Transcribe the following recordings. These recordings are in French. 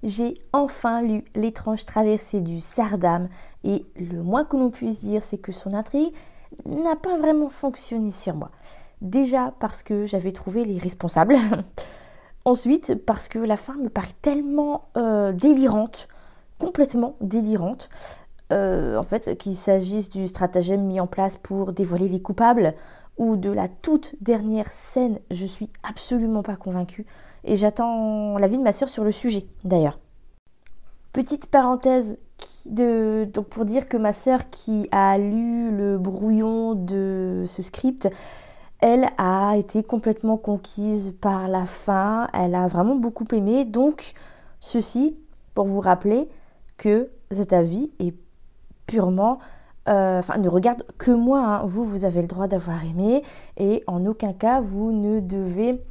J'ai enfin lu L'étrange traversée du Sardam et le moins que l'on puisse dire, c'est que son intrigue n'a pas vraiment fonctionné sur moi. Déjà parce que j'avais trouvé les responsables. Ensuite parce que la fin me paraît tellement délirante, complètement délirante. En fait, qu'il s'agisse du stratagème mis en place pour dévoiler les coupables ou de la toute dernière scène, je suis absolument pas convaincue. Et j'attends l'avis de ma sœur sur le sujet, d'ailleurs. Petite parenthèse, donc pour dire que ma sœur qui a lu le brouillon de ce script, elle a été complètement conquise par la fin, elle a vraiment beaucoup aimé. Donc, ceci pour vous rappeler que cet avis est purement... ne regarde que moi, hein. Vous avez le droit d'avoir aimé et en aucun cas, vous ne devez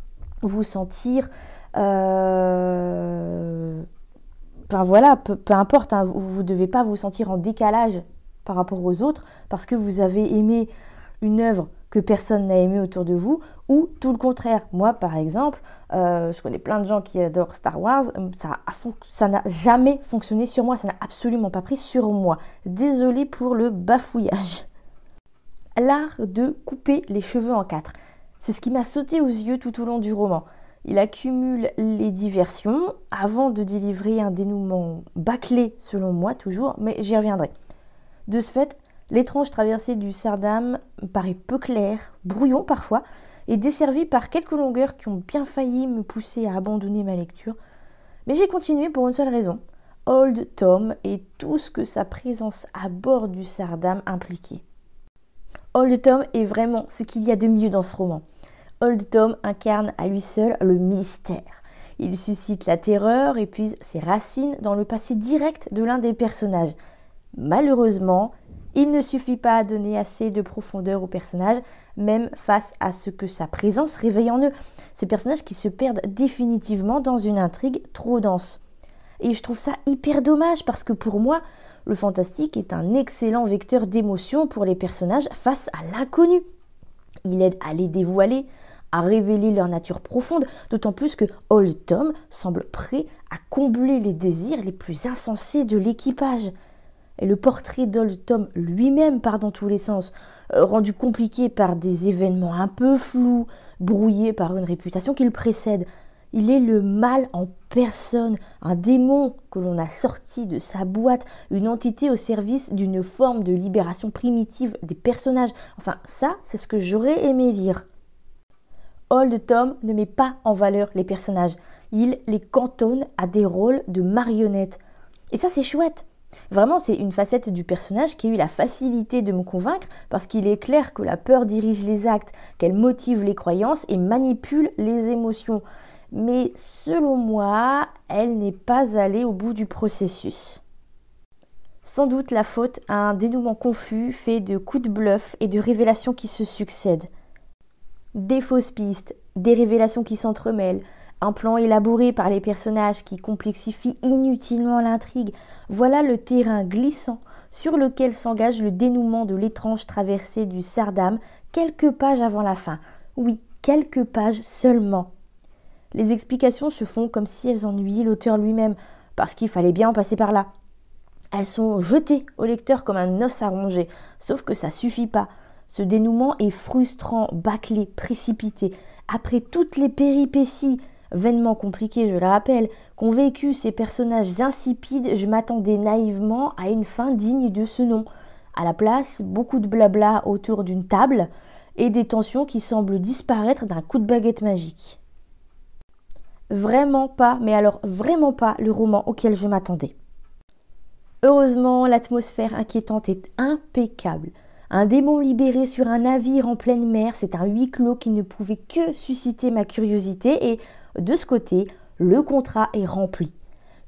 vous sentir... peu importe, hein, vous ne devez pas vous sentir en décalage par rapport aux autres parce que vous avez aimé une œuvre que personne n'a aimé autour de vous, ou tout le contraire. Moi, par exemple, je connais plein de gens qui adorent Star Wars, ça n'a jamais fonctionné sur moi, ça n'a absolument pas pris sur moi. Désolée pour le bafouillage. L'art de couper les cheveux en quatre, c'est ce qui m'a sauté aux yeux tout au long du roman. Il accumule les diversions avant de délivrer un dénouement bâclé, selon moi toujours, mais j'y reviendrai. De ce fait, L'étrange traversée du Sardam paraît peu clair, brouillon parfois, et desservi par quelques longueurs qui ont bien failli me pousser à abandonner ma lecture. Mais j'ai continué pour une seule raison, Old Tom et tout ce que sa présence à bord du Sardam impliquait. Old Tom est vraiment ce qu'il y a de mieux dans ce roman. Old Tom incarne à lui seul le mystère. Il suscite la terreur et puise ses racines dans le passé direct de l'un des personnages. Malheureusement, il ne suffit pas à donner assez de profondeur aux personnages, même face à ce que sa présence réveille en eux. Ces personnages qui se perdent définitivement dans une intrigue trop dense. Et je trouve ça hyper dommage parce que pour moi, le fantastique est un excellent vecteur d'émotion pour les personnages face à l'inconnu. Il aide à les dévoiler, à révéler leur nature profonde, d'autant plus que Old Tom semble prêt à combler les désirs les plus insensés de l'équipage. Et le portrait d'Old Tom lui-même part dans tous les sens, rendu compliqué par des événements un peu flous, brouillé par une réputation qui le précède. Il est le mal en personne, un démon que l'on a sorti de sa boîte, une entité au service d'une forme de libération primitive des personnages. Enfin, ça, c'est ce que j'aurais aimé lire. Old Tom ne met pas en valeur les personnages. Il les cantonne à des rôles de marionnettes. Et ça, c'est chouette. Vraiment, c'est une facette du personnage qui a eu la facilité de me convaincre parce qu'il est clair que la peur dirige les actes, qu'elle motive les croyances et manipule les émotions. Mais selon moi, elle n'est pas allée au bout du processus. Sans doute la faute à un dénouement confus fait de coups de bluff et de révélations qui se succèdent. Des fausses pistes, des révélations qui s'entremêlent, un plan élaboré par les personnages qui complexifie inutilement l'intrigue. Voilà le terrain glissant sur lequel s'engage le dénouement de l'étrange traversée du Sardam quelques pages avant la fin. Oui, quelques pages seulement. Les explications se font comme si elles ennuyaient l'auteur lui-même, parce qu'il fallait bien en passer par là. Elles sont jetées au lecteur comme un os à ronger, sauf que ça suffit pas. Ce dénouement est frustrant, bâclé, précipité. Après toutes les péripéties, vainement compliquées, je le rappelle, qu'ont vécu ces personnages insipides, je m'attendais naïvement à une fin digne de ce nom. À la place, beaucoup de blabla autour d'une table et des tensions qui semblent disparaître d'un coup de baguette magique. Vraiment pas, mais alors vraiment pas le roman auquel je m'attendais. Heureusement, l'atmosphère inquiétante est impeccable. Un démon libéré sur un navire en pleine mer, c'est un huis clos qui ne pouvait que susciter ma curiosité et, de ce côté, le contrat est rempli.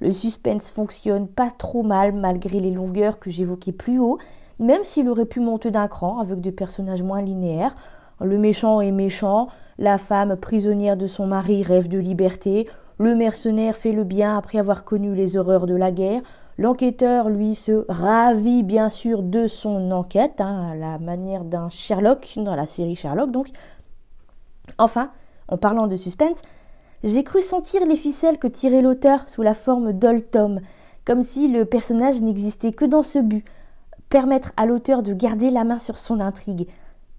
Le suspense fonctionne pas trop mal malgré les longueurs que j'évoquais plus haut, même s'il aurait pu monter d'un cran avec des personnages moins linéaires. Le méchant est méchant, la femme prisonnière de son mari rêve de liberté, le mercenaire fait le bien après avoir connu les horreurs de la guerre, l'enquêteur, lui, se ravit bien sûr de son enquête, à la manière d'un Sherlock, dans la série Sherlock donc. Enfin, en parlant de suspense, J'ai cru sentir les ficelles que tirait l'auteur sous la forme d'Old-Tom, comme si le personnage n'existait que dans ce but, permettre à l'auteur de garder la main sur son intrigue.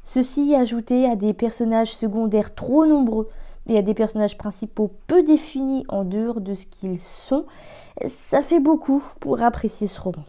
Ceci ajouté à des personnages secondaires trop nombreux et à des personnages principaux peu définis en dehors de ce qu'ils sont, ça fait beaucoup pour apprécier ce roman.